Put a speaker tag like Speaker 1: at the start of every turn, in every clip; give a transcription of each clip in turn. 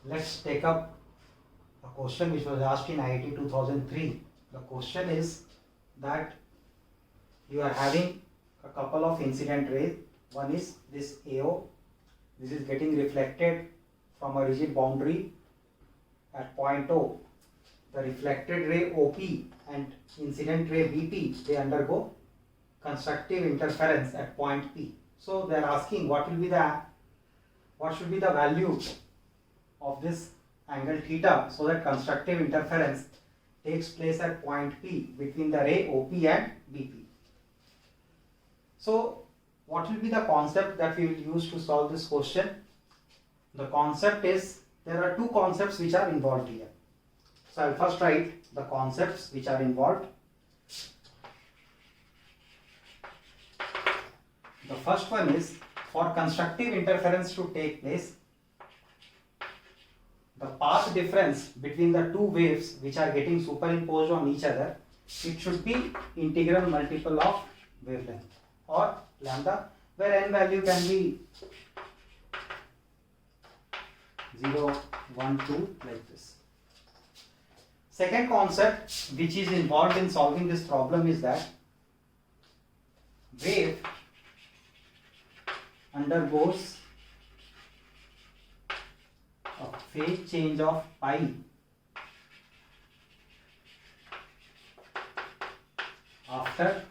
Speaker 1: Let's take up a question which was asked in IIT 2003. The question is that you are having a couple of incident rays. One is this AO. This is getting reflected from a rigid boundary at point O. The reflected ray OP and incident ray BP, they undergo constructive interference at point P. So they are asking what should be the value of this angle theta so that constructive interference takes place at point P between the ray OP and BP. So what will be the concept that we will use to solve this question? The concept is, there are two concepts which are involved here. So I will first write the concepts which are involved. The first one is, for constructive interference to take place, the path difference between the two waves which are getting superimposed on each other, it should be integral multiple of wavelength or lambda, where n value can be 0, 1, 2 like this. Second concept which is involved in solving this problem is that wave undergoes a phase change of pi after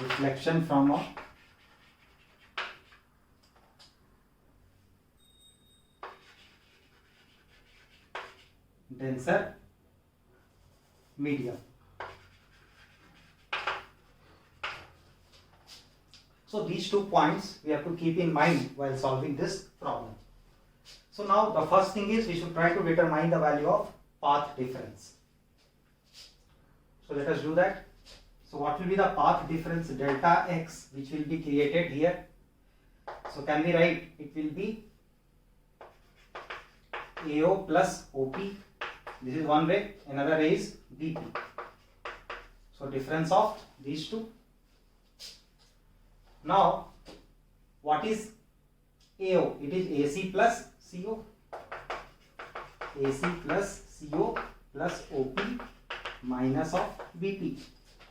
Speaker 1: reflection from a denser medium. So these 2 points we have to keep in mind while solving this problem. So now the first thing is, we should try to determine the value of path difference. So let us do that. So what will be the path difference delta x which will be created here? So can we write, it will be AO plus OP. This is one way, another way is BP. So difference of these two. Now what is AO? It is AC plus CO. AC plus CO plus OP minus of BP.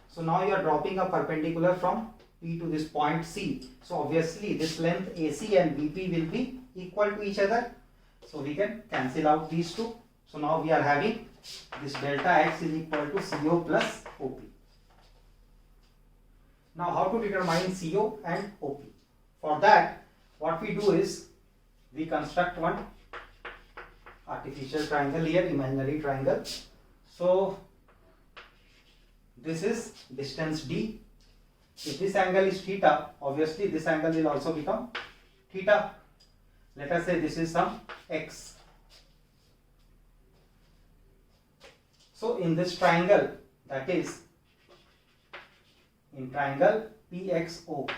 Speaker 1: So now you are dropping a perpendicular from P to this point C. So obviously this length AC and BP will be equal to each other. So we can cancel out these two. So now we are having this delta x is equal to CO plus OP. Now how to determine CO and OP? For that, what we do is, we construct one artificial triangle here, imaginary triangle. So this is distance D. If this angle is theta, obviously this angle will also become theta. Let us say this is some x. So in this triangle, that is in triangle PXO,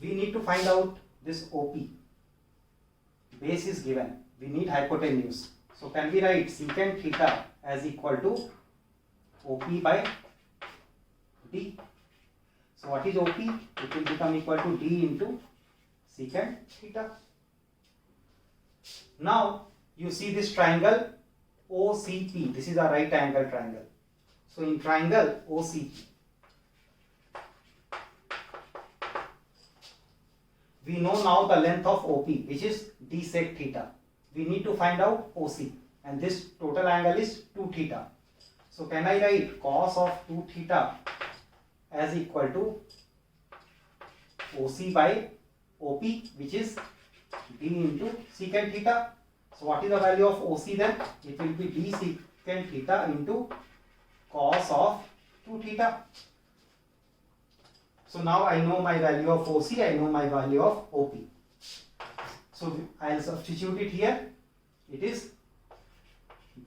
Speaker 1: we need to find out this OP. Base is given. We need hypotenuse. So can we write secant theta as equal to OP by D? So what is OP? It will become equal to D into secant theta. Now you see this triangle OCP. This is a right angle triangle. So in triangle OCP, we know now the length of OP, which is d sec theta. We need to find out OC, and this total angle is 2 theta. So can I write cos of 2 theta as equal to OC by OP, which is d into secant theta. So what is the value of OC then? It will be d secant theta into cos of 2 theta. So now I know my value of OC, I know my value of OP. So I will substitute it here. It is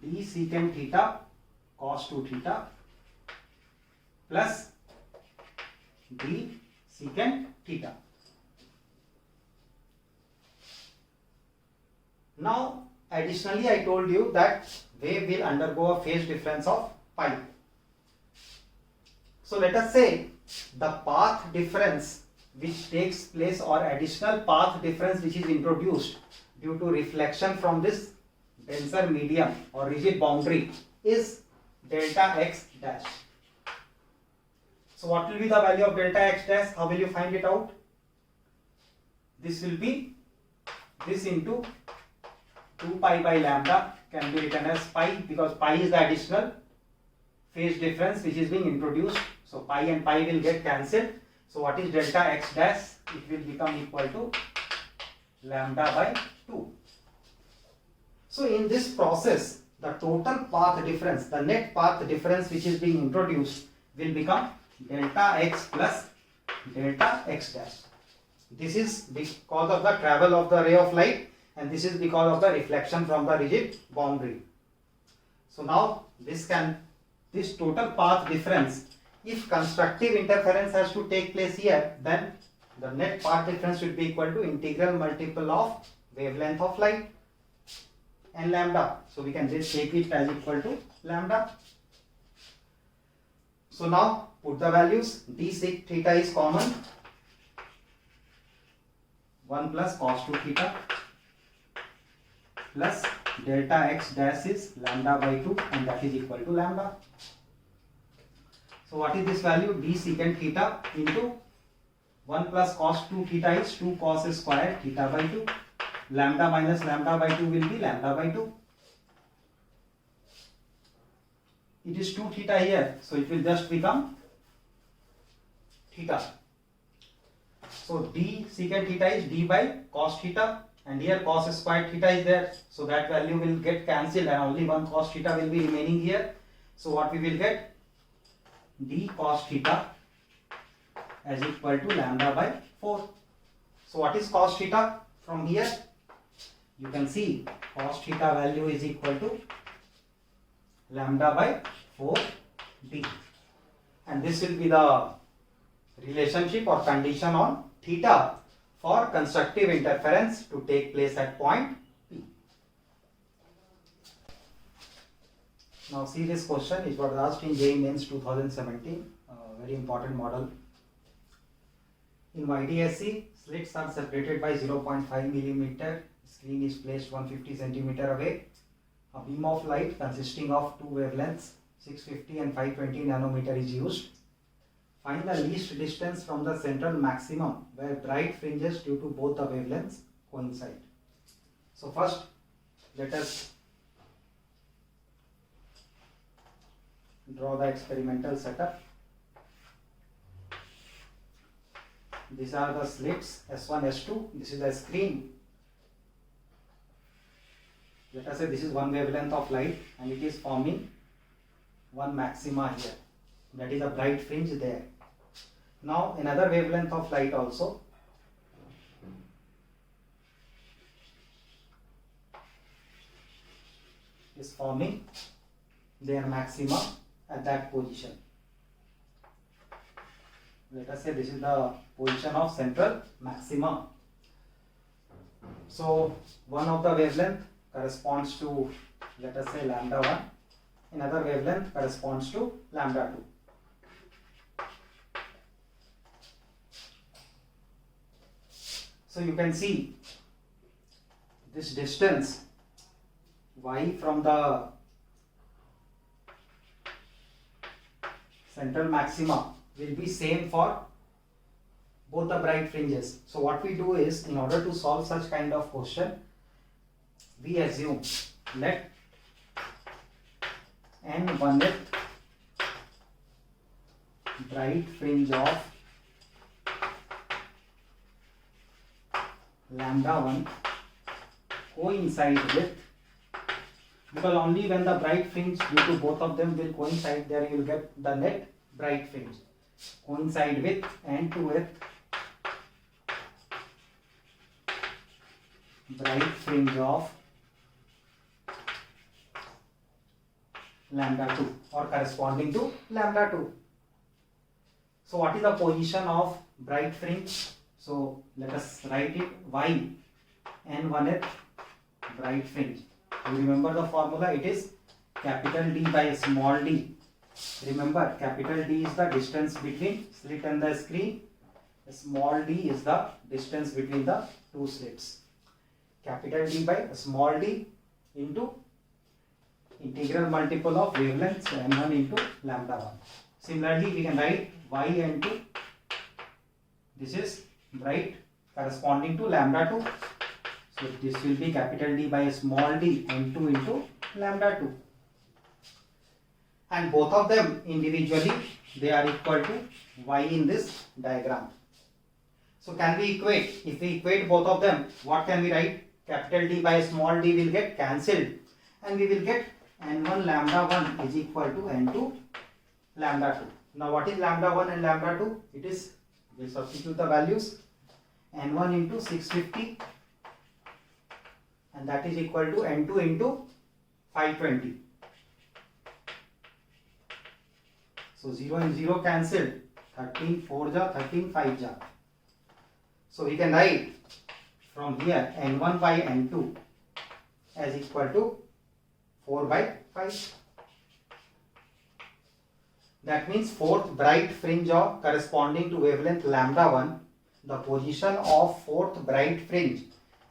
Speaker 1: d secant theta cos 2 theta plus d secant theta. Now additionally I told you that wave will undergo a phase difference of pi. So let us say the path difference which takes place or additional path difference which is introduced due to reflection from this denser medium or rigid boundary is delta x dash. So what will be the value of delta x dash? How will you find it out? This will be this into 2 pi by lambda, can be written as pi because pi is the additional phase difference which is being introduced. So pi and pi will get cancelled. So what is delta x dash? It will become equal to lambda by 2. So in this process, the total path difference, the net path difference which is being introduced will become delta x plus delta x dash. This is because of the travel of the ray of light, and this is because of the reflection from the rigid boundary. So now this total path difference, if constructive interference has to take place here, then the net path difference should be equal to integral multiple of wavelength of light and lambda. So we can just take it as equal to lambda. So now put the values. D sec theta is common, 1 plus cos 2 theta plus delta x dash is lambda by 2, and that is equal to lambda. So what is this value? D secant theta into 1 plus cos 2 theta is 2 cos square theta by 2. Lambda minus lambda by 2 will be lambda by 2. It is 2 theta here, so it will just become theta. So d secant theta is d by cos theta, and here cos square theta is there, so that value will get cancelled and only one cos theta will be remaining here. So what we will get? D cos theta as equal to lambda by 4. So what is cos theta? From here you can see cos theta value is equal to lambda by 4d, and this will be the relationship or condition on theta for constructive interference to take place at point P. Now see this question, it was asked in JEE Mains 2017, very important model. In YDSC, slits are separated by 0.5 millimeter, screen is placed 150 centimeter away. A beam of light consisting of two wavelengths 650 and 520 nanometer is used. Find the least distance from the central maximum where bright fringes due to both the wavelengths coincide. So first let us draw the experimental setup. These are the slits S1, S2. This is the screen. Let us say this is one wavelength of light and it is forming one maxima here. That is a bright fringe there. Now another wavelength of light also. Is forming their maxima at that position. Let us say this is the position of central maxima. So one of the wavelength corresponds to, let us say, lambda 1. Another wavelength corresponds to lambda 2. So you can see this distance y from the central maxima will be same for both the bright fringes. So what we do is, in order to solve such kind of question, we assume let n1th bright fringe of lambda 1 coincide with, because only when the bright fringe due to both of them will coincide, there you will get the net bright fringe, coincide with n2th bright fringe of lambda 2 or corresponding to lambda 2. So what is the position of bright fringe? So let us write it y n1th bright fringe. You remember the formula, it is capital D by small d. Remember, capital D is the distance between slit and the screen, small d is the distance between the two slits. Capital D by small d into integral multiple of wavelength, so n1 into lambda 1. Similarly, we can write yn2. This is right corresponding to lambda 2. So this will be capital D by small d n2 into lambda 2. And both of them individually, they are equal to y in this diagram. So can we equate? If we equate both of them, what can we write? Capital D by small d will get cancelled and we will get n1 lambda 1 is equal to n2 lambda 2. Now what is lambda 1 and lambda 2? It is, we substitute the values, n1 into 650 and that is equal to n2 into 520. So 0 and 0 cancelled, 13 4 ja, 13 5 ja. So we can write from here n1 by n2 as equal to 4 by 5. That means fourth bright fringe of corresponding to wavelength lambda 1, the position of fourth bright fringe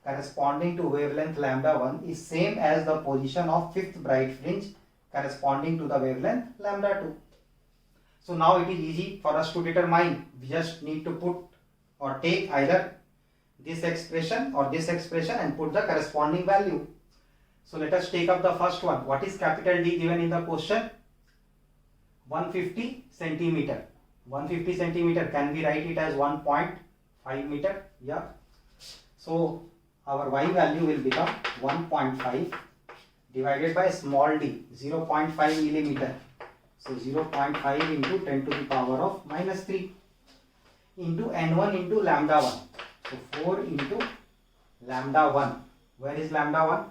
Speaker 1: corresponding to wavelength lambda 1 is same as the position of fifth bright fringe corresponding to the wavelength lambda 2. So now it is easy for us to determine. We just need to put or take either this expression or this expression and put the corresponding value. So let us take up the first one. What is capital D given in the question? 150 centimeter. 150 centimeter, can we write it as 1.5 meter? Yeah. So our y value will become 1.5 divided by small d, 0.5 millimeter. So 0.5 into 10 to the power of minus 3 into n1 into lambda 1. So 4 into lambda 1. Where is lambda 1?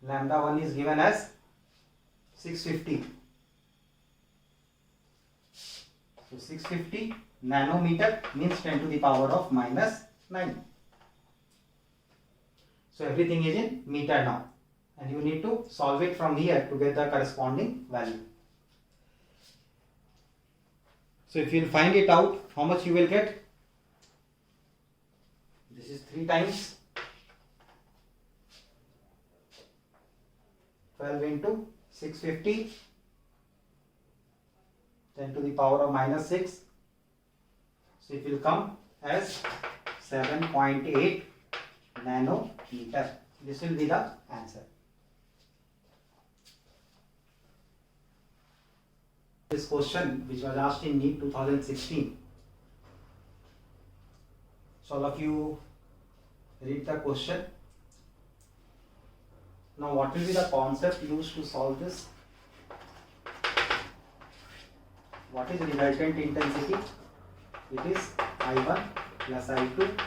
Speaker 1: Lambda 1 is given as 650. So 650 nanometer means 10 to the power of minus 9. So everything is in meter now. And you need to solve it from here to get the corresponding value. So if you will find it out, how much you will get? This is 3 times 12 into 650, 10 to the power of minus 6. So it will come as 7.8 nanometer. This will be the answer. This question which was asked in NEET 2016. So all of you read the question. Now what will be the concept used to solve this? What is resultant intensity? It is I1 plus I2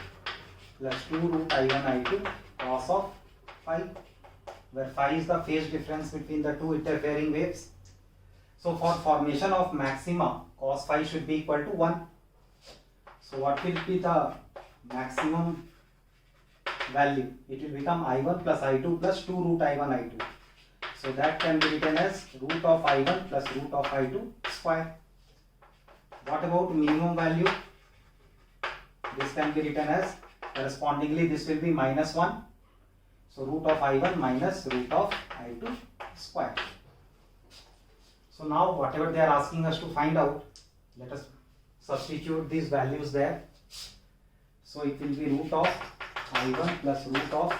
Speaker 1: plus 2 root I1 I2 cos of phi, where phi is the phase difference between the two interfering waves. So for formation of maxima, cos phi should be equal to 1. So what will be the maximum value? It will become I1 plus I2 plus 2 root I1 I2. So that can be written as root of I1 plus root of I2 square. What about minimum value? This can be written as, correspondingly this will be minus 1. So root of I1 minus root of I2 square. So now whatever they are asking us to find out, let us substitute these values there. So it will be root of I1 plus root of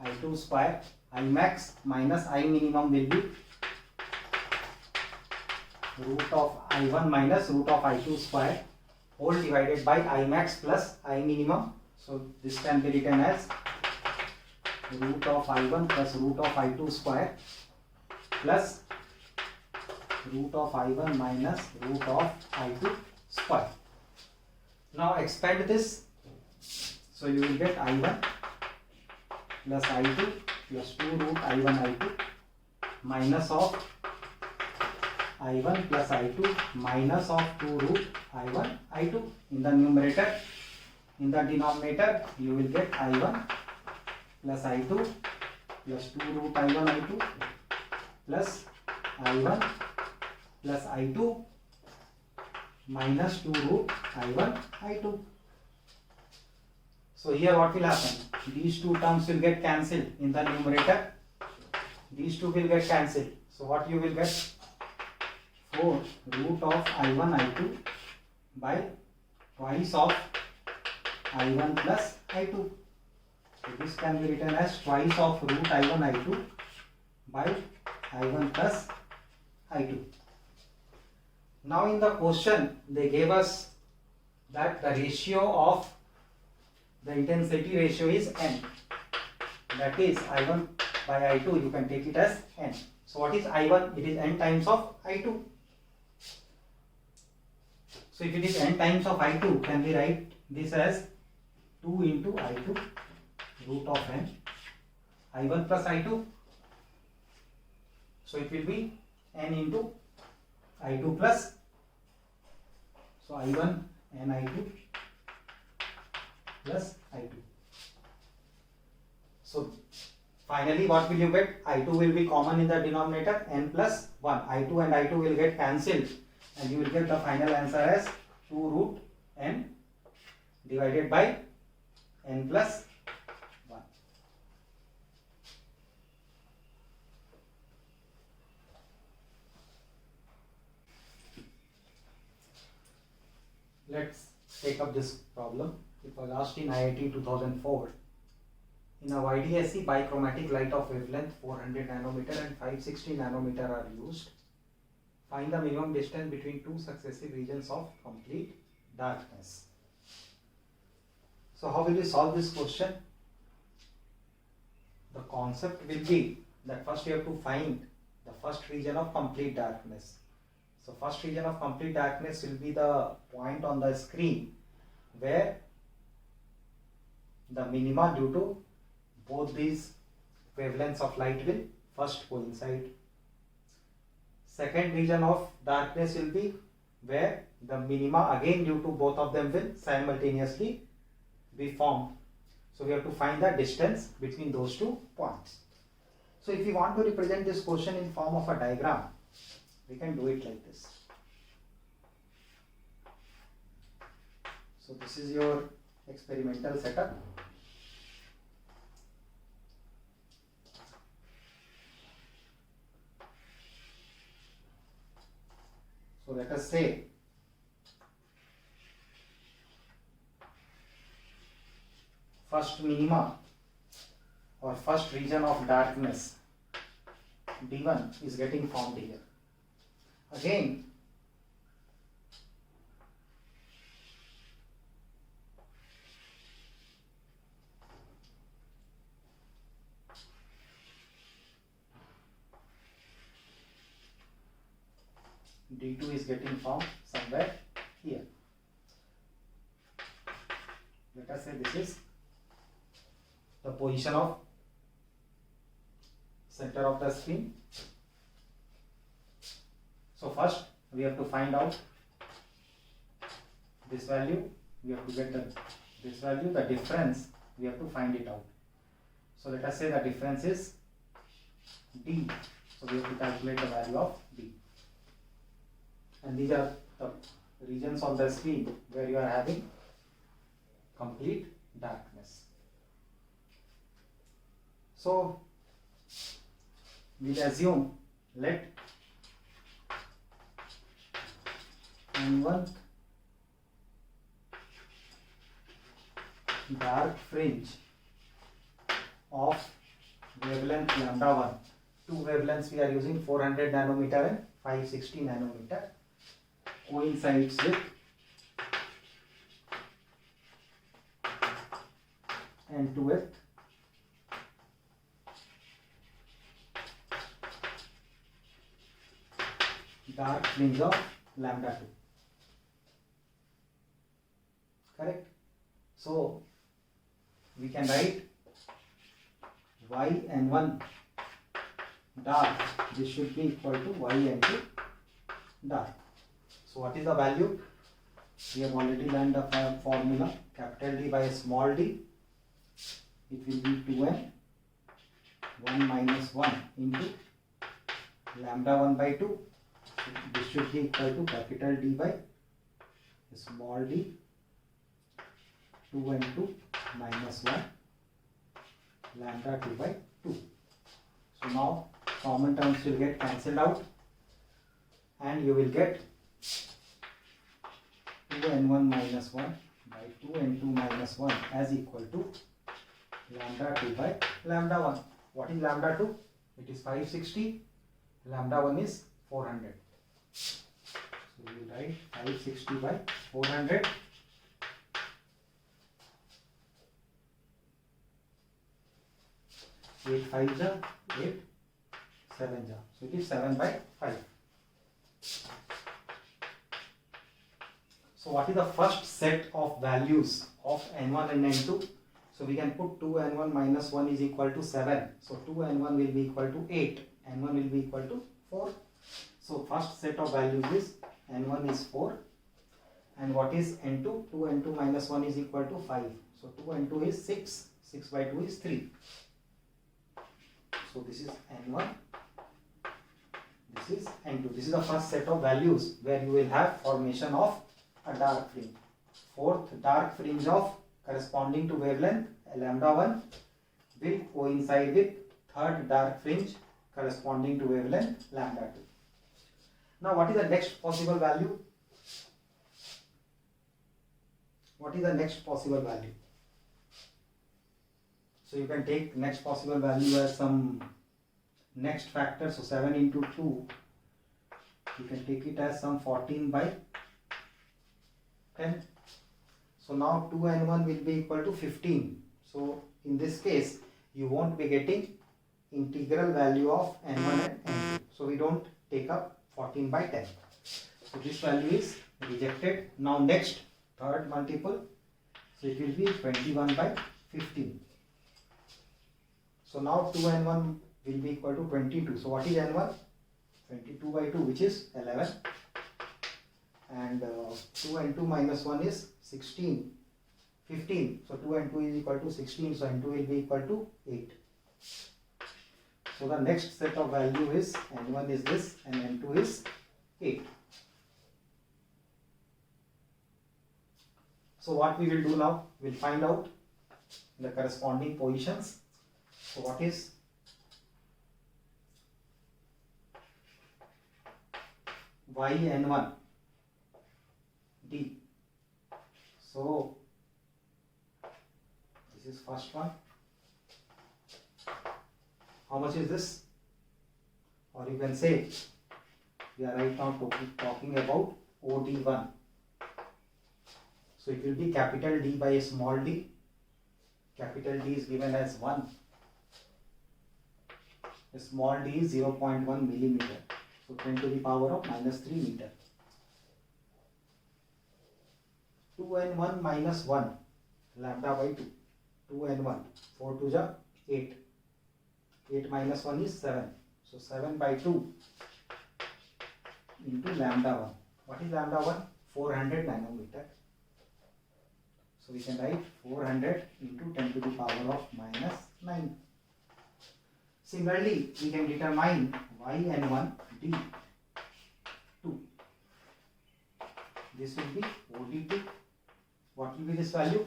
Speaker 1: I2 square. I max minus I minimum will be root of I1 minus root of I2 square whole divided by I max plus I minimum. So this can be written as root of I1 plus root of I2 square plus root of I1 minus root of I2 square. Now expand this. So you will get I1 plus I2 plus 2 root I1 I2 minus of I1 plus I2 minus of 2 root I1 I2 in the numerator. In the denominator you will get I1 plus I2 plus 2 root I1 I2 plus I1 plus I2 minus 2 root I1 I2. So here what will happen? These two terms will get cancelled in the numerator. These two will get cancelled. So what you will get? 4 root of I1 I2 by twice of I1 plus I2. So this can be written as twice of root I1 I2 by I1 plus I2. Now in the question they gave us that the ratio of the intensity ratio is n. That is I1 by I2, you can take it as n. So what is I1? It is n times of I2. So if it is n times of I2, can we write this as 2 into I2 root of n I1 plus I2. So it will be n into I2 plus, so I1 and I2 plus I2. So finally what will you get? I2 will be common in the denominator, n plus 1. I2 and I2 will get cancelled and you will get the final answer as 2 root n divided by n plus 1. Let's take up this problem. It was asked in IIT 2004. In a YDSC bichromatic light of wavelength 400 nanometer and 560 nanometer are used. Find the minimum distance between two successive regions of complete darkness. So how will we solve this question? The concept will be that first we have to find the first region of complete darkness. So first region of complete darkness will be the point on the screen where the minima due to both these wavelengths of light will first coincide. Second region of darkness will be where the minima again due to both of them will simultaneously be formed. So we have to find the distance between those two points. So if you want to represent this question in form of a diagram, we can do it like this. So this is your experimental setup. So let us say first minima or first region of darkness D1 is getting formed here. Again, D2 is getting formed somewhere here. Let us say this is the position of center of the screen. So first we have to find out this value, we have to get this value, the difference we have to find it out. So let us say the difference is D. So we have to calculate the value of D. And these are the regions on the screen where you are having complete darkness. So we'll assume let N1 dark fringe of wavelength lambda 1. Two wavelengths we are using, 400 nanometer and 560 nanometer, coincides with N2 with dark fringe of lambda 2. Correct? So we can write yn1 dark, this should be equal to yn2 dark. So what is the value? We have already learned the formula, capital D by small d, it will be 2n 1 minus 1 into lambda 1 by 2. This should be equal to capital D by small d 2 n2 minus 1 lambda 2 by 2. So now common terms will get cancelled out and you will get 2n1 minus 1 by 2n2 minus 1 as equal to lambda 2 by lambda 1. What is lambda 2? It is 560. Lambda 1 is 400. So we will write 560 by 400. 8 5 ja, 8 7 ja. So it is 7 by 5. So what is the first set of values of n1 and n2? So we can put 2n1 minus 1 is equal to 7. So 2n1 will be equal to 8. n1 will be equal to 4. So first set of values is n1 is 4. And what is n2? 2n2 minus 1 is equal to 5. So 2n2 is 6. 6 by 2 is 3. So this is n1. This is n2. This is the first set of values where you will have formation of a dark fringe. Fourth dark fringe of corresponding to wavelength lambda 1 will coincide with third dark fringe corresponding to wavelength lambda 2. Now what is the next possible value? What is the next possible value? So you can take next possible value as some next factor. So 7 into 2, you can take it as some 14 by 10. So now 2n1 will be equal to 15. So in this case, you won't be getting integral value of n1 and n2. So we don't take up 14 by 10. So this value is rejected. Now next, third multiple. So it will be 21 by 15. So now 2n1 will be equal to 22. So what is n1? 22 by 2, which is 11. And 2n2 minus 1 is 16. 15. So 2 and 2 is equal to 16. So n2 will be equal to 8. So the next set of value is n1 is this and n2 is 8. So what we will do now, we will find out the corresponding positions. So what is yn1 d? So this is first one. How much is this? Or you can say we are right now talking about OD1. So it will be capital D by a small d. Capital D is given as 1. A small d is 0.1 millimeter. So 10 to the power of minus 3 meter. 2n1 minus 1 lambda by 2. 2n1. 4 to the 8. 8 minus 1 is 7. So 7 by 2 into lambda 1. What is lambda 1? 400 nanometer. So we can write 400 into 10 to the power of minus 9. Similarly, we can determine yn1 d 2. This will be OD2. What will be this value?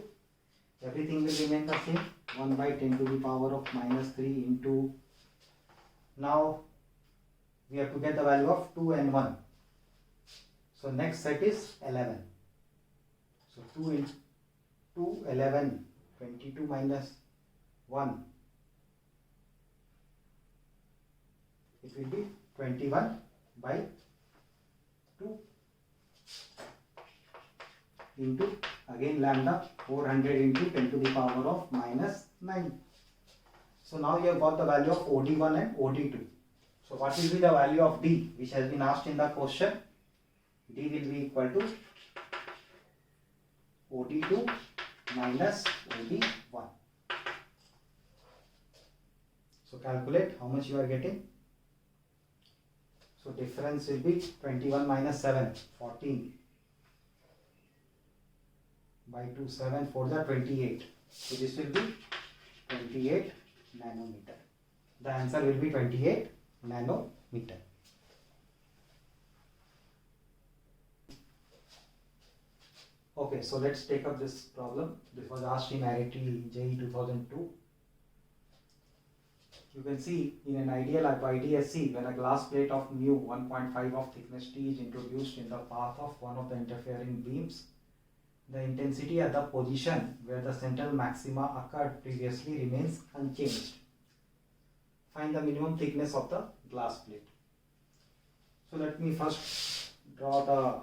Speaker 1: Everything will remain the same. 1 by 10 to the power of minus 3 into. Now we have to get the value of 2 and 1. So next set is 11. So 2 into 2, 11, 22 minus 1. It will be 21 by 2 into again lambda 400 into 10 to the power of minus 9. So now you have got the value of OD1 and OD2. So what will be the value of D, which has been asked in the question? D will be equal to OD2 minus OD1. So calculate how much you are getting. So difference will be 21 minus 7, 14 by 2, 7, 4 the 28. So this will be 28 nanometer. The answer will be 28 nanometer. Okay, so let's take up this problem. This was asked in IIT JEE 2002. You can see in an ideal IDSC, when a glass plate of mu 1.5 of thickness T is introduced in the path of one of the interfering beams, the intensity at the position where the central maxima occurred previously remains unchanged. Find the minimum thickness of the glass plate. So let me first draw the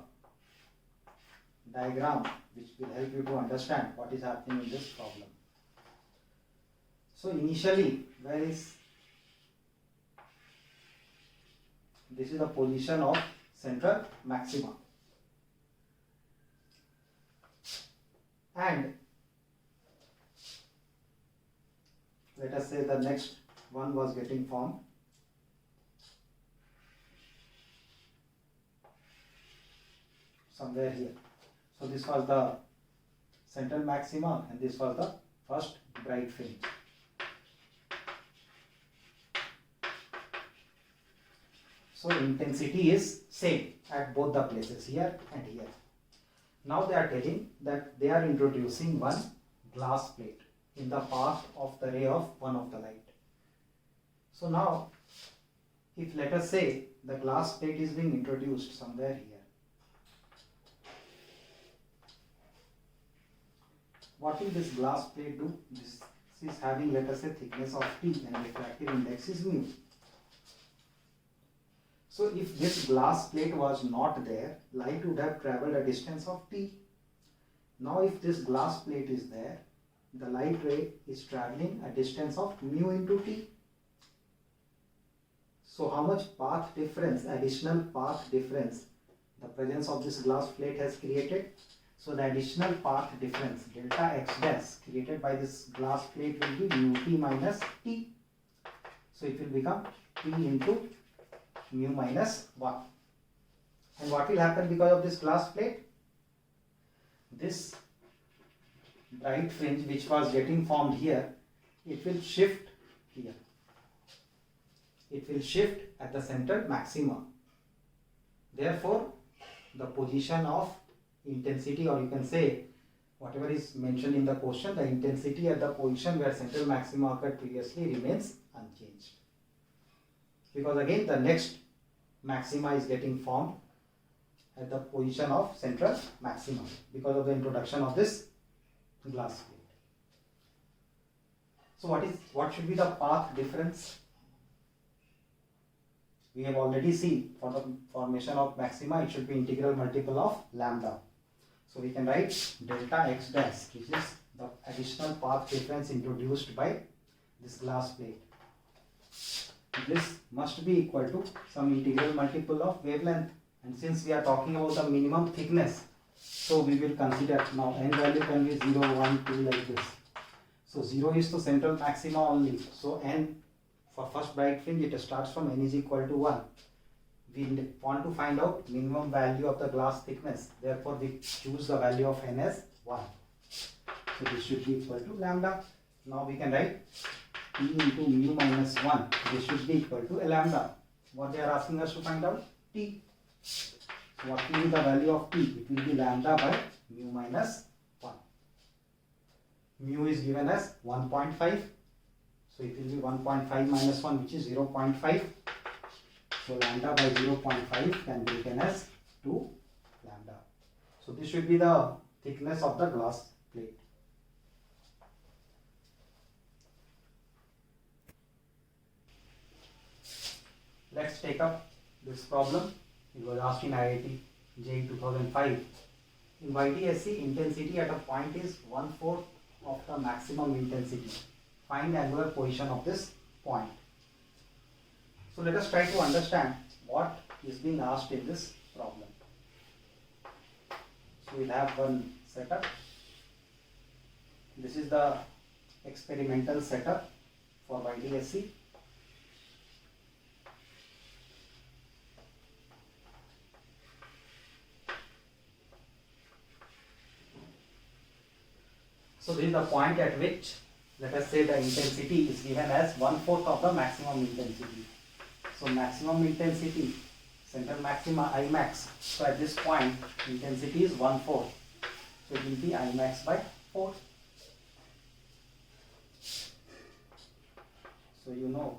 Speaker 1: diagram which will help you to understand what is happening in this problem. So initially, this is the position of central maxima, and let us say the next one was getting formed. Somewhere here. So this was the central maxima and this was the first bright fringe. So intensity is same at both the places, here and here. Now they are telling that they are introducing one glass plate in the path of the ray of one of the light. So now, if let us say the glass plate is being introduced somewhere here, what will this glass plate do? This is having, let us say, thickness of T and refractive index is mu. So if this glass plate was not there, light would have traveled a distance of T. Now if this glass plate is there, the light ray is traveling a distance of mu into T. So how much path difference, additional path difference, the presence of this glass plate has created? So the additional path difference, delta x dash, created by this glass plate will be mu T minus T. So it will become T into mu minus 1. And what will happen because of this glass plate? This bright fringe which was getting formed here, it will shift here. It will shift at the central maxima. Therefore, the position of intensity, or you can say whatever is mentioned in the question, the intensity at the position where central maxima occurred previously remains unchanged. Because again the next maxima is getting formed at the position of central maxima because of the introduction of this glass plate. So what should be the path difference? We have already seen for the formation of maxima it should be integral multiple of lambda. So we can write delta x dash, which is the additional path difference introduced by this glass plate. This must be equal to some integral multiple of wavelength, and since we are talking about the minimum thickness, so we will consider now n value can be 0, 1, 2 like this. So 0 is to central maxima only, so n for first bright fringe it starts from n is equal to 1. We want to find out minimum value of the glass thickness, therefore we choose the value of n as 1. So this should be equal to lambda. Now we can write T into mu minus 1, this should be equal to lambda. What they are asking us to find out? T. So what will be the value of T? It will be lambda by mu minus 1. Mu is given as 1.5. So it will be 1.5 minus 1, which is 0.5. So lambda by 0.5 can be written as 2 lambda. So this should be the thickness of the glass plate. Let's take up this problem. It was asked in IIT JEE 2005. In YDSC, intensity at a point is 1/4 of the maximum intensity. Find angular position of this point. So let us try to understand what is being asked in this problem. So we'll have one setup. This is the experimental setup for YDSC. So this is the point at which, let us say, the intensity is given as 1/4 of the maximum intensity. So maximum intensity, central maxima I max. So at this point, intensity is 1/4. So it will be I max by 4. So you know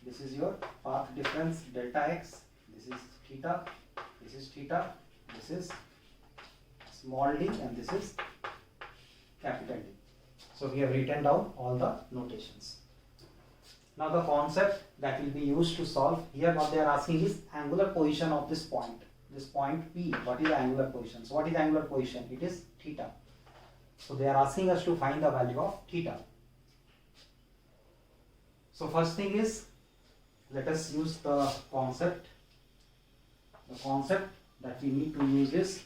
Speaker 1: this is your path difference delta x, this is theta, this is theta, this is small d, and this is capital D. So we have written down all the notations. Now the concept that will be used to solve here, what they are asking is angular position of this point P. What is the angular position? So what is the angular position? It is theta. So they are asking us to find the value of theta. So first thing is, let us use the concept. The concept that we need to use is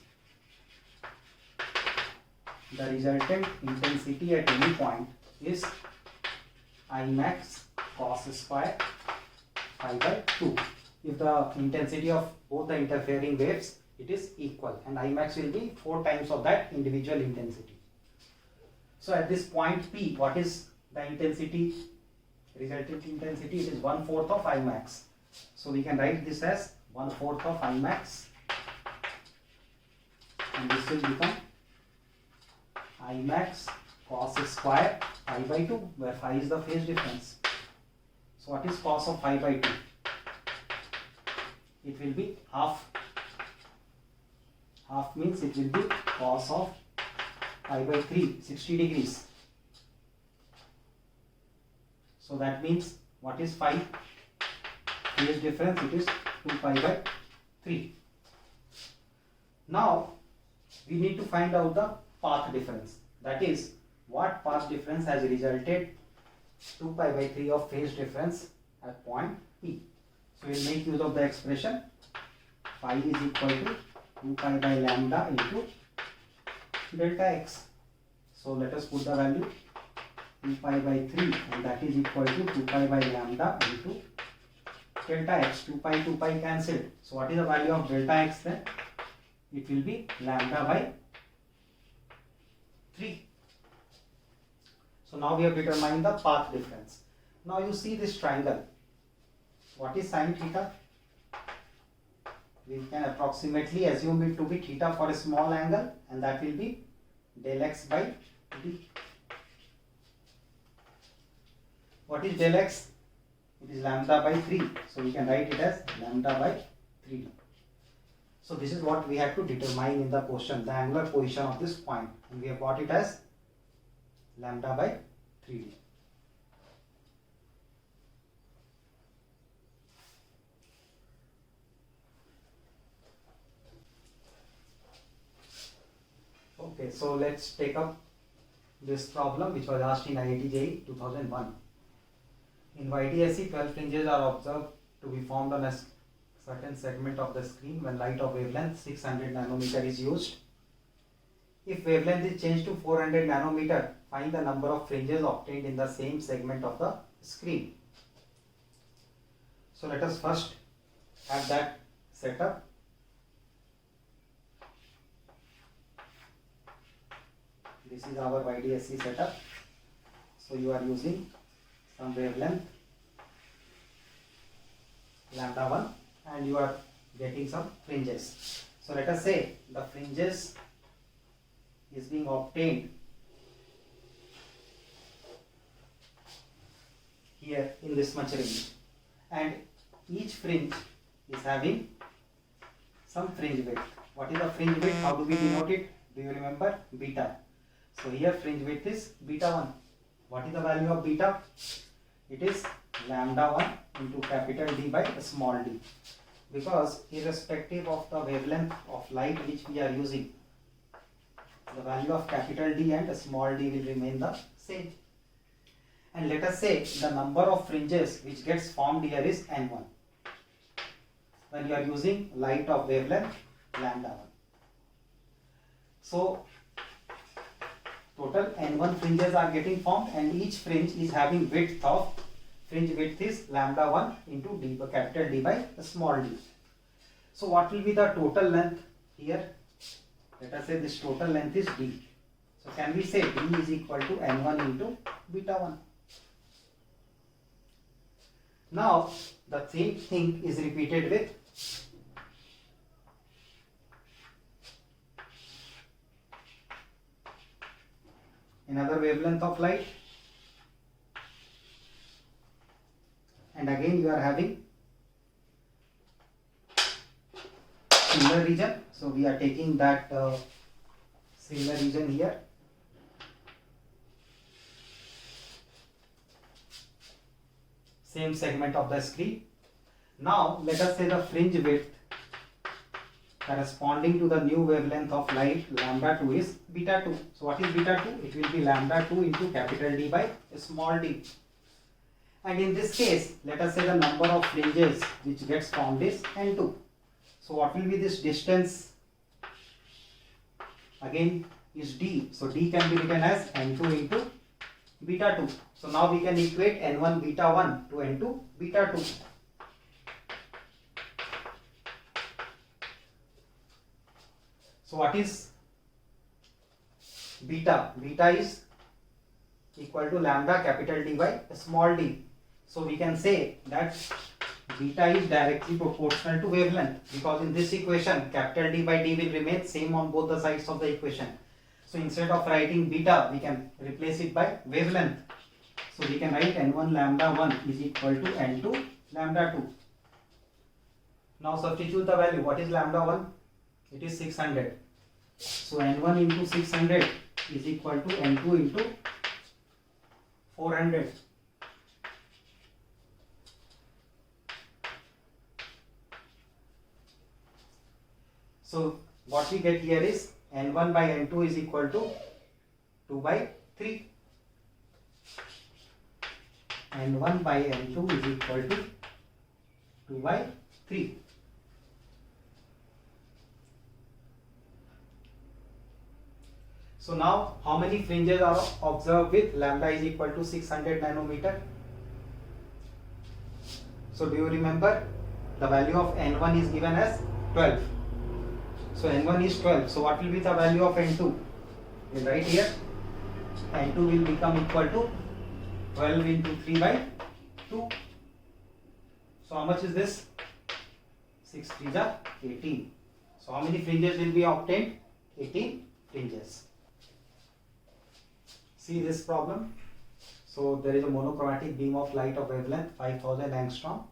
Speaker 1: the resultant intensity at any point is I max cos square pi by 2. If the intensity of both the interfering waves, it is equal, and I max will be 4 times of that individual intensity. So at this point P, what is the intensity? Resultant intensity, it is 1/4 of I max. So we can write this as 1/4 of I max, and this will become I max cos square pi by 2, where phi is the phase difference. So what is cos of pi by 2? It will be half. Half means it will be cos of pi by 3, 60 degrees. So that means what is phi? Phase difference, it is 2 pi by 3. Now we need to find out the path difference. That is, what path difference has resulted 2 pi by 3 of phase difference at point P. So we will make use of the expression phi is equal to 2 pi by lambda into delta x. So let us put the value 2 pi by 3, and that is equal to 2 pi by lambda into delta x. 2 pi cancelled. So what is the value of delta x then? It will be lambda by 3. So now we have determined the path difference. Now you see this triangle. What is sin theta? We can approximately assume it to be theta for a small angle, and that will be del x by d. What is del x? It is lambda by 3. So we can write it as lambda by 3d. So this is what we have to determine in the question, the angular position of this point, and we have got it as lambda by 3d. Okay, so let's take up this problem which was asked in IIT JEE 2001. In YDSE, 12 fringes are observed to be formed on a certain segment of the screen when light of wavelength 600 nanometer is used. If wavelength is changed to 400 nanometer, find the number of fringes obtained in the same segment of the screen. So let us first have that setup. This is our YDSE setup. So you are using some wavelength lambda 1 and you are getting some fringes. So let us say the fringes is being obtained here in this much range, and each fringe is having some fringe width. What is the fringe width? How do we denote it? Do you remember? Beta. So here fringe width is beta 1. What is the value of beta? It is lambda 1 into capital D by small d, because irrespective of the wavelength of light which we are using, the value of capital D and small d will remain the same. And let us say the number of fringes which gets formed here is n1 when you are using light of wavelength lambda 1. So total n1 fringes are getting formed, and each fringe is having width of, fringe width is lambda 1 into d by capital D by small d. So what will be the total length here? Let us say this total length is d. So can we say d is equal to n1 into beta 1? Now the same thing is repeated with another wavelength of light, and again you are having similar region. So we are taking that similar region here. Same segment of the screen. Now let us say the fringe width corresponding to the new wavelength of light lambda 2 is beta 2. So what is beta 2? It will be lambda 2 into capital D by small d. And in this case, let us say the number of fringes which gets formed is n2. So what will be this distance? Again is d. So d can be written as n2 into beta 2. So now we can equate n1 beta 1 to n2 beta 2. So what is beta? Beta is equal to lambda capital D by small d. So we can say that beta is directly proportional to wavelength, because in this equation capital D by d will remain same on both the sides of the equation. So instead of writing beta, we can replace it by wavelength. So we can write n1 lambda 1 is equal to n2 lambda 2. Now substitute the value. What is lambda 1? It is 600. So n1 into 600 is equal to n2 into 400. So what we get here is n1 by n2 is equal to 2 by 3. n1 by n2 is equal to 2 by 3. So now how many fringes are observed with lambda is equal to 600 nanometer? So do you remember the value of n1 is given as 12. So n1 is 12. So what will be the value of n2? We'll write here n2 will become equal to 12 into 3 by 2. So how much is this? 6 3s are 18. So how many fringes will be obtained? 18 fringes. See this problem. So there is a monochromatic beam of light of wavelength 5000 angstrom.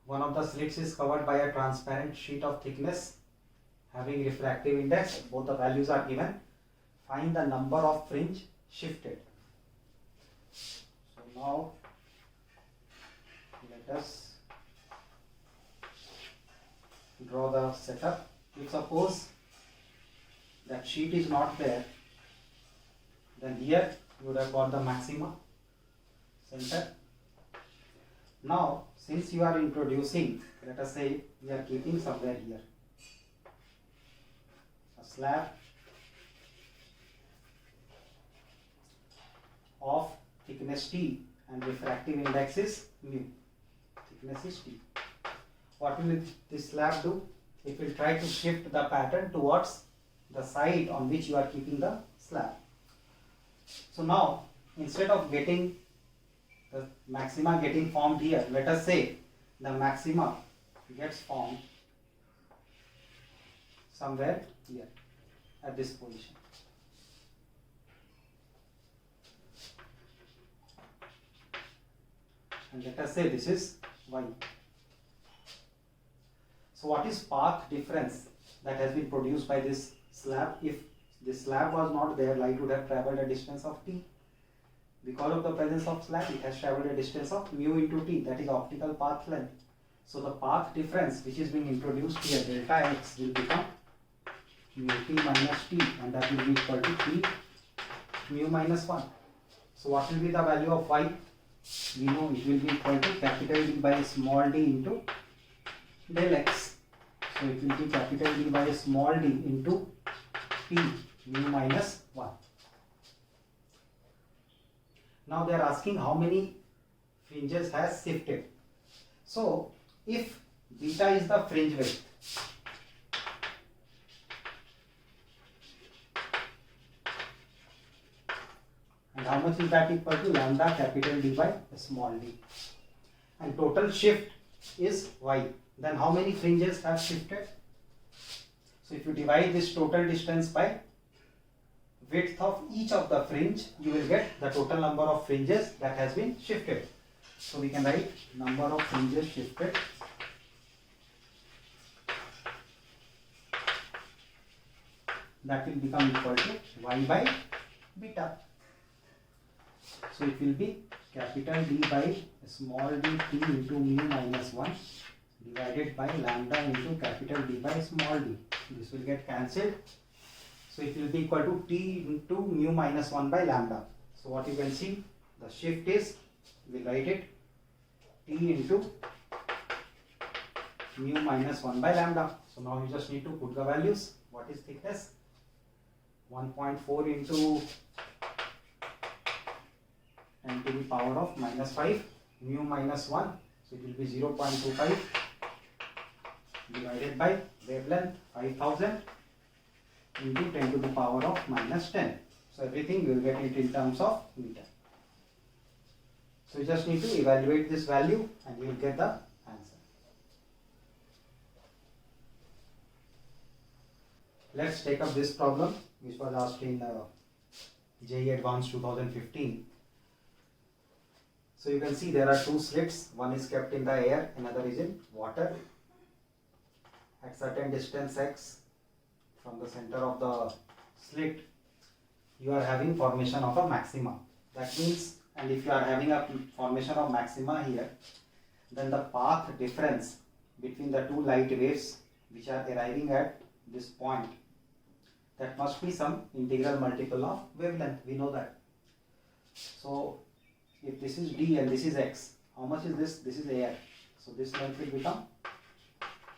Speaker 1: One of the slits is covered by a transparent sheet of thickness having refractive index. Both the values are given. Find the number of fringe shifted. So now let us draw the setup. If suppose that sheet is not there, then here you would have got the maxima center. Now since you are introducing, let us say we are keeping somewhere here a slab of thickness T and refractive index is mu. Thickness is T. What will this slab do? It will try to shift the pattern towards the side on which you are keeping the slab. So now instead of getting the maxima getting formed here, let us say the maxima gets formed somewhere here at this position. And let us say this is y. So what is path difference that has been produced by this slab? If this slab was not there, light would have traveled a distance of t. Because of the presence of slab, it has traveled a distance of mu into t, that is optical path length. So the path difference which is being introduced here, delta x, will become mu t minus t, and that will be equal to t mu minus 1. So what will be the value of y? We know it will be equal to capital D by small d into del x. So it will be capital D by small d into t mu minus 1. Now they are asking how many fringes has shifted. So if beta is the fringe width, and how much is that equal to? Lambda capital D by small d, and total shift is y, then how many fringes have shifted? So if you divide this total distance by width of each of the fringe, you will get the total number of fringes that has been shifted. So we can write number of fringes shifted that will become equal to y by beta. So it will be capital D by small d t into mu minus 1 divided by lambda into capital D by small d. This will get cancelled. So it will be equal to t into mu minus 1 by lambda. So what you can see, the shift is, we will write it t into mu minus 1 by lambda. So now you just need to put the values. What is thickness? 1.4 into 10 to the power of minus 5, mu minus 1, so it will be 0.25 divided by wavelength 5000 into 10 to the power of minus 10. So everything we will get it in terms of meter. So you just need to evaluate this value and you will get the answer. Let's take up this problem which was asked in JEE Advanced 2015. So you can see there are two slits, one is kept in the air, another is in water. At certain distance x from the center of the slit, you are having formation of a maxima. That means, and if you are having a formation of maxima here, then the path difference between the two light waves which are arriving at this point, that must be some integral multiple of wavelength, we know that. So if this is d and this is x, how much is this? This is air. So this length will become,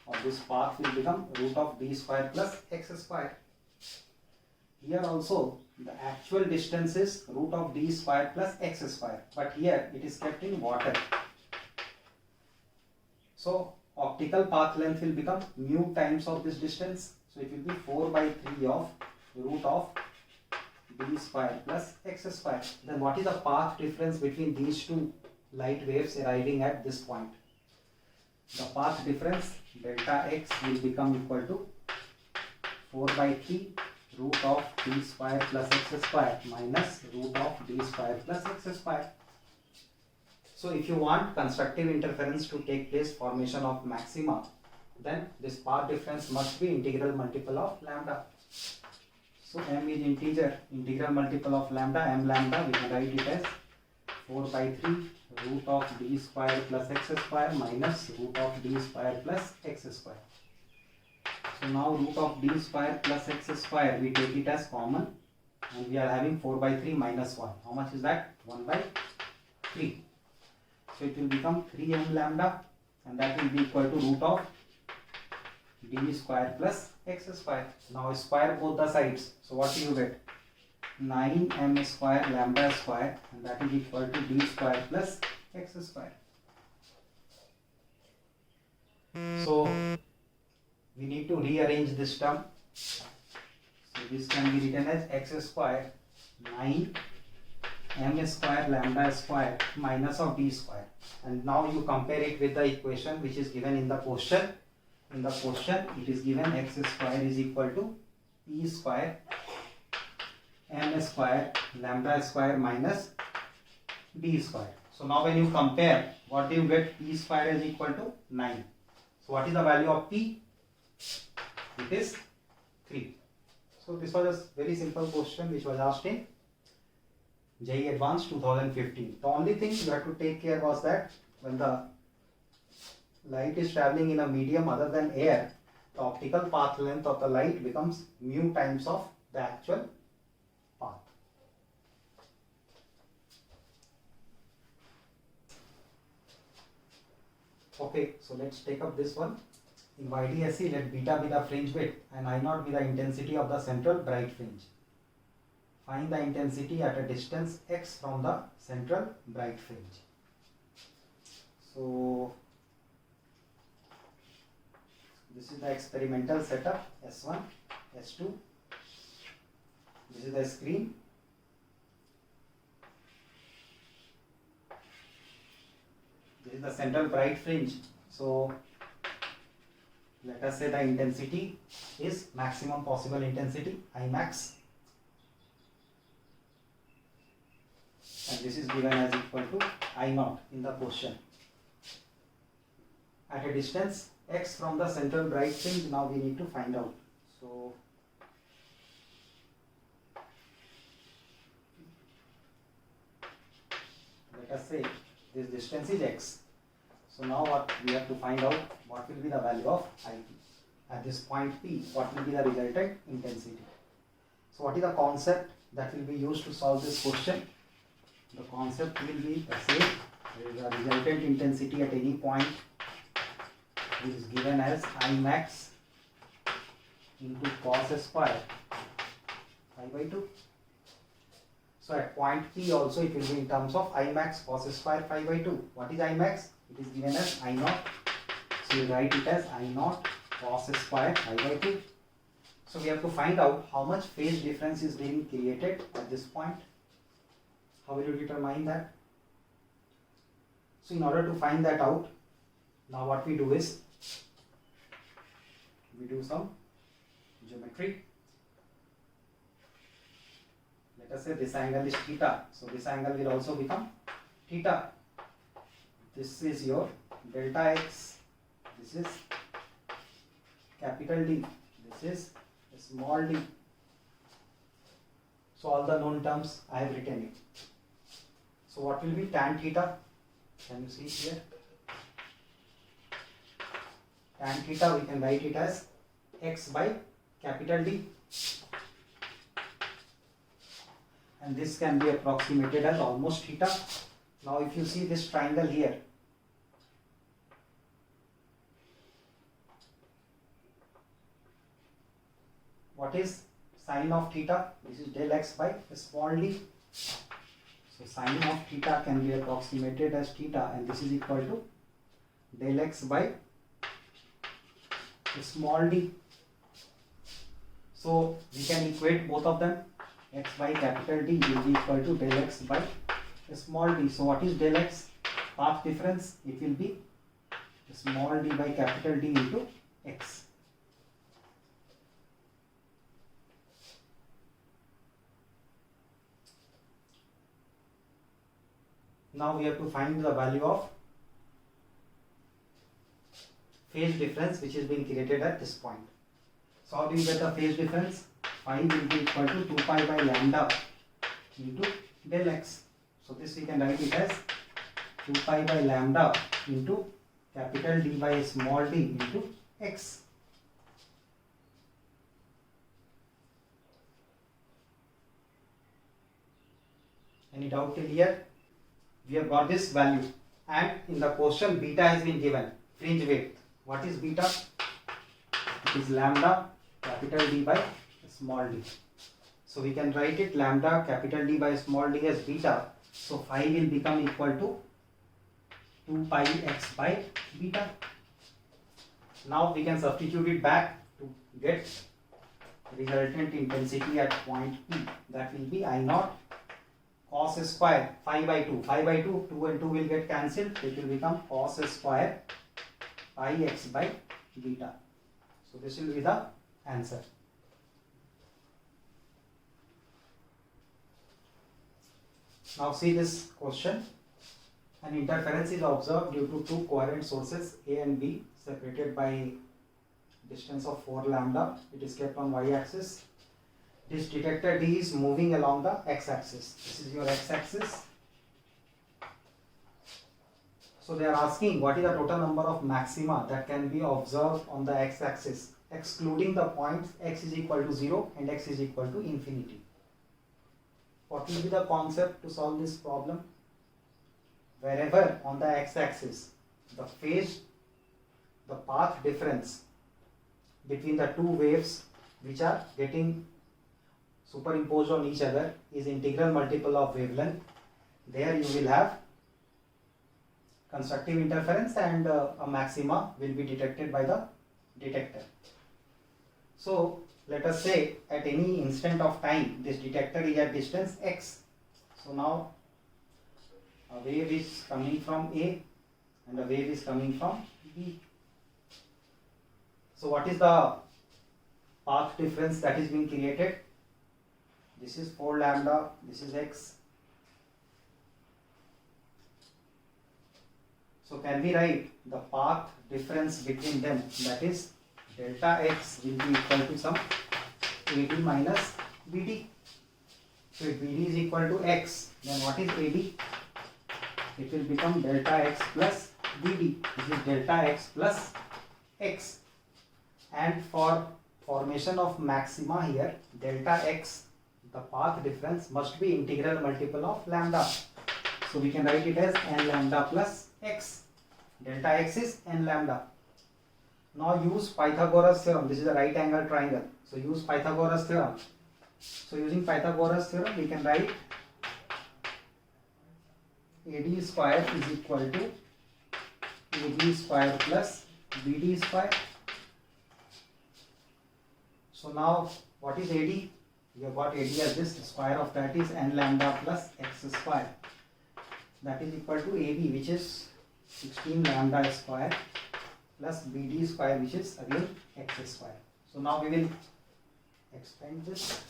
Speaker 1: or this path will become root of d square plus x square. Here also the actual distance is root of d square plus x square, but here it is kept in water. So optical path length will become mu times of this distance. So it will be 4 by 3 of root of d square plus x square. Then what is the path difference between these two light waves arriving at this point? The path difference delta x will become equal to 4 by 3 root of d square plus x square minus root of d square plus x square. So if you want constructive interference to take place, formation of maxima, then this path difference must be integral multiple of lambda. So m is integer, integral multiple of lambda, m lambda, we can write it as 4 by 3 root of d square plus x square minus root of d square plus x square. So now root of d square plus x square, we take it as common and we are having 4 by 3 minus 1. How much is that? 1 by 3. So it will become 3m lambda and that will be equal to root of d square plus x square. Now square both the sides. So what do you get? 9m square lambda square and that is equal to d square plus x square. So we need to rearrange this term. So this can be written as x square 9m square lambda square minus of d square. And now you compare it with the equation which is given in the question. In the question it is given x square is equal to p square m square lambda square minus d square. So now when you compare, what do you get? P square is equal to 9. So what is the value of p? It is 3. So this was a very simple question which was asked in JEE Advanced 2015. The only thing you have to take care was that when the light is traveling in a medium other than air, the optical path length of the light becomes mu times of the actual path. Okay, so let's take up this one. In YDSC, let beta be the fringe width and I naught be the intensity of the central bright fringe. Find the intensity at a distance x from the central bright fringe. So this is the experimental setup, S1, S2. This is the screen. This is the central bright fringe. So let us say the intensity is maximum possible intensity, I max. and this is given as equal to I naught in the question. At a distance x from the central bright fringe, now we need to find out. So let us say this distance is x. So now what we have to find out, what will be the value of IP. At this point P, what will be the resultant intensity. So what is the concept that will be used to solve this question? The concept will be the same. There is a resultant intensity at any point which is given as I max into cos square pi by 2. So at point P also it will be in terms of I max cos square pi by 2. What is I max? It is given as I naught. So you write it as I naught cos square pi by 2. So we have to find out how much phase difference is being created at this point. How will you determine that? So in order to find that out, now what we do is, we do some geometry. Let us say this angle is theta, so this angle will also become theta. This is your delta x, this is capital D, this is small d. So all the known terms I have written it. So what will be tan theta? Can you see here? Tan theta, we can write it as x by capital D, and this can be approximated as almost theta. Now if you see this triangle here, what is sine of theta? This is del x by small d. So sine of theta can be approximated as theta, and this is equal to del x by small d. So we can equate both of them. X by capital D will be equal to del x by small d. So what is del x? Path difference. It will be small d by capital D into x. Now we have to find the value of phase difference which is being created at this point. So how do you get the phase difference? Phi will be equal to 2 pi by lambda into del x. So this we can write it as 2 pi by lambda into capital D by small d into x. Any doubt till here? We have got this value, and in the question beta has been given, fringe width. What is beta? It is lambda capital D by small d. So we can write it lambda capital D by small d as beta. So phi will become equal to 2 pi x by beta. Now we can substitute it back to get resultant intensity at point P. That will be I naught cos square phi by 2. Phi by 2, 2 and 2 will get cancelled. It will become cos square pi x by beta. So this will be the answer. Now see this question. An interference is observed due to two coherent sources A and B separated by distance of 4 lambda. It is kept on y-axis. This detector D is moving along the x-axis. This is your x-axis. So they are asking what is the total number of maxima that can be observed on the x-axis, excluding the points x is equal to 0 and x is equal to infinity. What will be the concept to solve this problem? Wherever on the x-axis the phase, the path difference between the two waves which are getting superimposed on each other is integral multiple of wavelength, there you will have constructive interference and a maxima will be detected by the detector. So let us say at any instant of time this detector is at distance x. So now a wave is coming from A and a wave is coming from B. So what is the path difference that is being created? This is 4 lambda, this is x, So can we write the path difference between them, that is delta x will be equal to some AD minus BD. So if BD is equal to x, then what is AD? It will become delta x plus BD. This is delta x plus x. And for formation of maxima here, delta x, the path difference must be integral multiple of lambda. So we can write it as n lambda plus x. Delta x is n lambda. Now use Pythagoras theorem. This is a right angle triangle. So use Pythagoras theorem. So using Pythagoras theorem, we can write AD square is equal to AB square plus BD square. So now what is AD? We have got AD as this, square of that is n lambda plus x square. That is equal to AB, which is 16 lambda square plus BD square, which is again x square. So now we will expand this,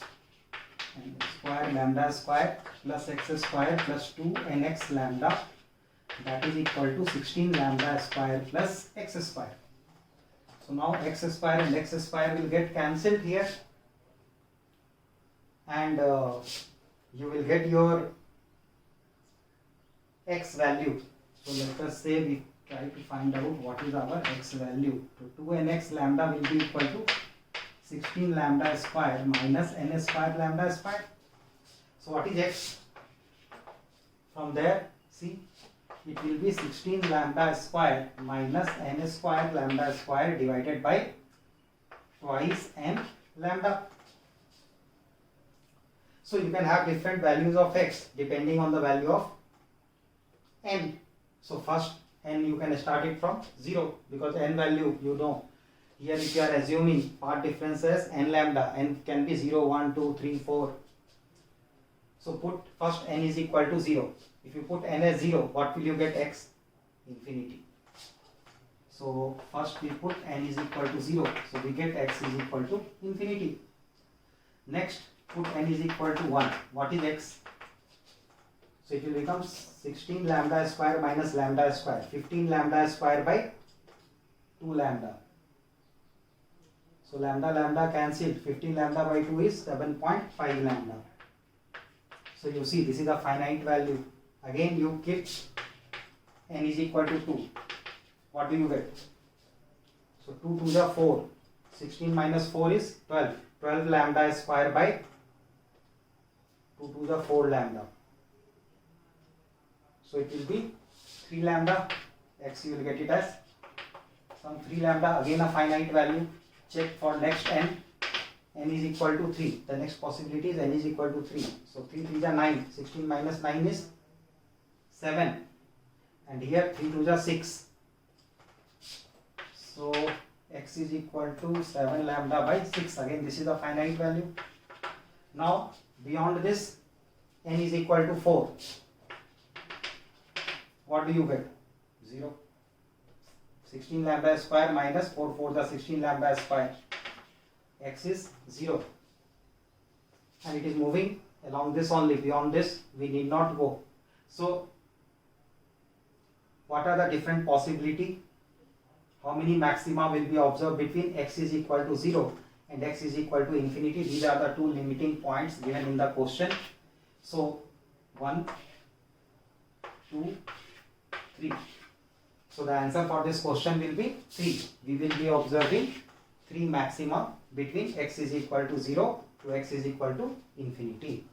Speaker 1: and square lambda square plus x square plus 2nx lambda, that is equal to 16 lambda square plus x square. So now x square and x square will get cancelled here, and you will get your x value. So let us say we try to find out what is our x value. So 2nx lambda will be equal to 16 lambda square minus n square lambda square. So what is x? From there, see, it will be 16 lambda square minus n square lambda square divided by twice n lambda. So you can have different values of x depending on the value of n. So first n you can start it from 0, because n value you know. Here if you are assuming path difference as n lambda, n can be 0, 1, 2, 3, 4. So put first n is equal to 0. If you put n as 0, what will you get? X, infinity. So first we put n is equal to 0. So we get x is equal to infinity. Next put n is equal to 1. What is x? So it will become 16 lambda square minus lambda square. 15 lambda square by 2 lambda. So lambda lambda cancelled. 15 lambda by 2 is 7.5 lambda. So you see this is a finite value. Again you keep n is equal to 2. What do you get? So 2 to the 4. 16 minus 4 is 12. 12 lambda square by 2 to the 4 lambda. So it will be 3 lambda. X you will get it as some 3 lambda. Again a finite value. Check for next n. N is equal to 3. The next possibility is n is equal to 3. So 3 3 is 9. 16 minus 9 is 7. And here 3 2 is 6. So x is equal to 7 lambda by 6. Again this is a finite value. Now beyond this, n is equal to 4. What do you get? 0. 16 lambda square minus 4 4 the 16 lambda square. X is 0. And it is moving along this only. Beyond this we need not go. So what are the different possibility? How many maxima will be observed between x is equal to 0 and x is equal to infinity? These are the two limiting points given in the question. So 1, 2, 3. So the answer for this question will be 3. We will be observing 3 maxima between x is equal to 0 to x is equal to infinity.